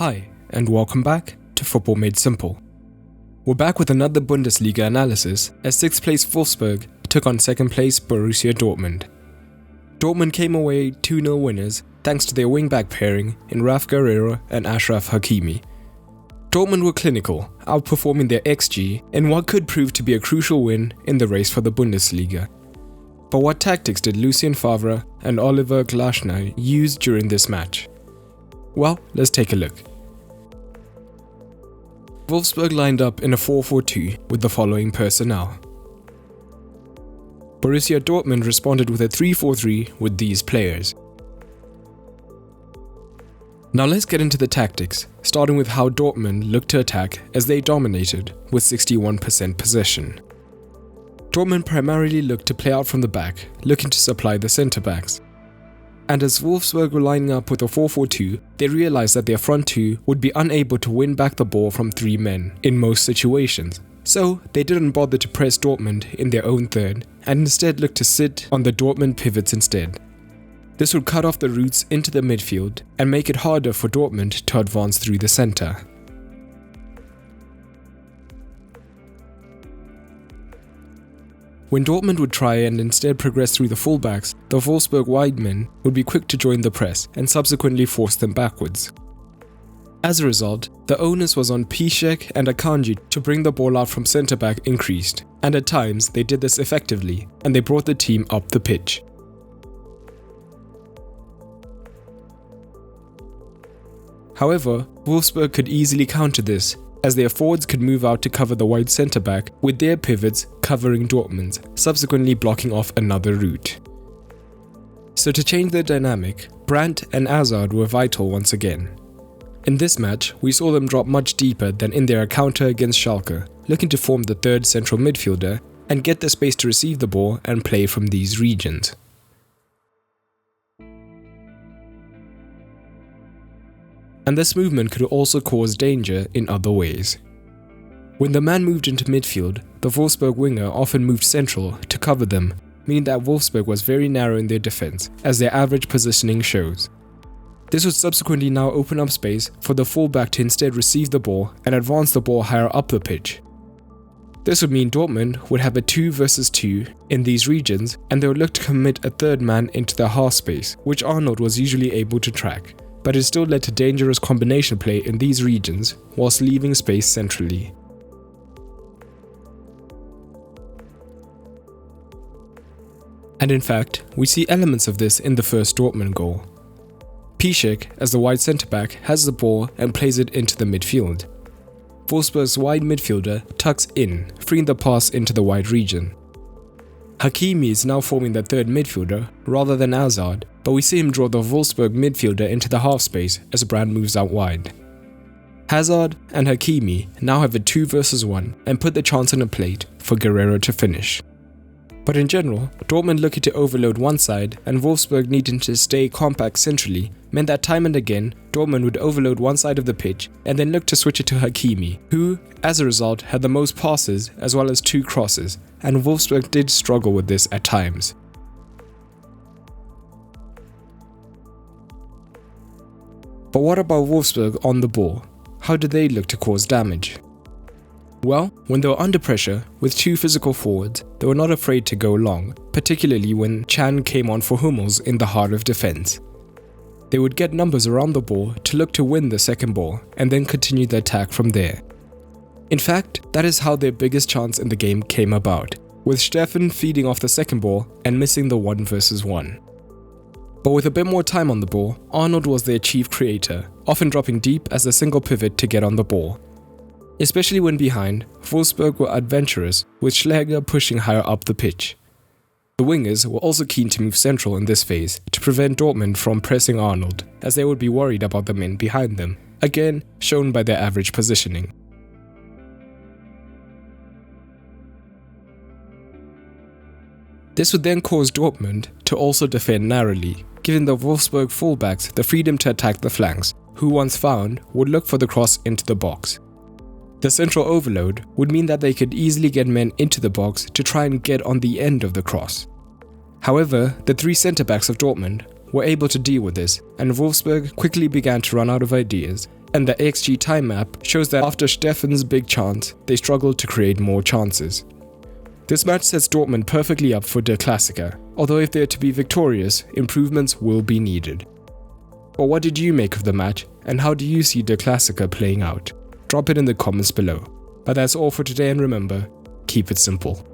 Hi, and welcome back to Football Made Simple. We're back with another Bundesliga analysis as 6th place Wolfsburg took on 2nd place Borussia Dortmund. Dortmund came away 2-0 winners thanks to their wing-back pairing in Guerreiro and Achraf Hakimi. Dortmund were clinical, outperforming their XG in what could prove to be a crucial win in the race for the Bundesliga. But what tactics did Lucien Favre and Oliver Glasner use during this match? Well, let's take a look. Wolfsburg lined up in a 4-4-2 with the following personnel. Borussia Dortmund responded with a 3-4-3 with these players. Now let's get into the tactics, starting with how Dortmund looked to attack as they dominated with 61% possession. Dortmund primarily looked to play out from the back, looking to supply the centre-backs. And as Wolfsburg were lining up with a 4-4-2, they realized that their front two would be unable to win back the ball from 3 men in most situations. So they didn't bother to press Dortmund in their own third and instead looked to sit on the Dortmund pivots instead. This would cut off the routes into the midfield and make it harder for Dortmund to advance through the centre. When Dortmund would try and instead progress through the fullbacks, the Wolfsburg wide men would be quick to join the press and subsequently force them backwards. As a result, the onus was on Piszczek and Akanji to bring the ball out from centre-back increased, and at times they did this effectively, and they brought the team up the pitch. However, Wolfsburg could easily counter this, as their forwards could move out to cover the wide centre-back with their pivots covering Dortmund's, subsequently blocking off another route. So to change the dynamic, Brandt and Hazard were vital once again. In this match, we saw them drop much deeper than in their encounter against Schalke, looking to form the third central midfielder and get the space to receive the ball and play from these regions. And this movement could also cause danger in other ways. When the man moved into midfield, the Wolfsburg winger often moved central to cover them, meaning that Wolfsburg was very narrow in their defense, as their average positioning shows. This would subsequently now open up space for the fullback to instead receive the ball and advance the ball higher up the pitch. This would mean Dortmund would have a 2 versus 2 in these regions, and they would look to commit a third man into the half space, which Arnold was usually able to track. But it still led to dangerous combination play in these regions whilst leaving space centrally. And in fact, we see elements of this in the first Dortmund goal. Piszczek, as the wide centre-back, has the ball and plays it into the midfield. Wolfsburg's wide midfielder tucks in, freeing the pass into the wide region. Hakimi is now forming the third midfielder rather than Hazard, but we see him draw the Wolfsburg midfielder into the half space as Brandt moves out wide. Hazard and Hakimi now have a 2 versus 1 and put the chance on a plate for Guerreiro to finish. But in general, Dortmund looking to overload one side and Wolfsburg needing to stay compact centrally meant that time and again, Dortmund would overload one side of the pitch and then look to switch it to Hakimi, who, as a result, had the most passes as well as 2 crosses, and Wolfsburg did struggle with this at times. But what about Wolfsburg on the ball? How did they look to cause damage? Well, when they were under pressure, with 2 physical forwards, they were not afraid to go long, particularly when Chan came on for Hummels in the heart of defense. They would get numbers around the ball to look to win the second ball, and then continue the attack from there. In fact, that is how their biggest chance in the game came about, with Steffen feeding off the second ball and missing the 1 versus 1. But with a bit more time on the ball, Arnold was their chief creator, often dropping deep as a single pivot to get on the ball. Especially when behind, Wolfsburg were adventurous, with Schläger pushing higher up the pitch. The wingers were also keen to move central in this phase to prevent Dortmund from pressing Arnold, as they would be worried about the men behind them, again shown by their average positioning. This would then cause Dortmund to also defend narrowly, giving the Wolfsburg fullbacks the freedom to attack the flanks, who once found would look for the cross into the box. The central overload would mean that they could easily get men into the box to try and get on the end of the cross. However, the 3 centre-backs of Dortmund were able to deal with this, and Wolfsburg quickly began to run out of ideas, And the XG time map shows that after Steffen's big chance, they struggled to create more chances. This match sets Dortmund perfectly up for Der Klassiker, although if they are to be victorious, improvements will be needed. But what did you make of the match, and how do you see Der Klassiker playing out? Drop it in the comments below. But that's all for today, and remember, keep it simple.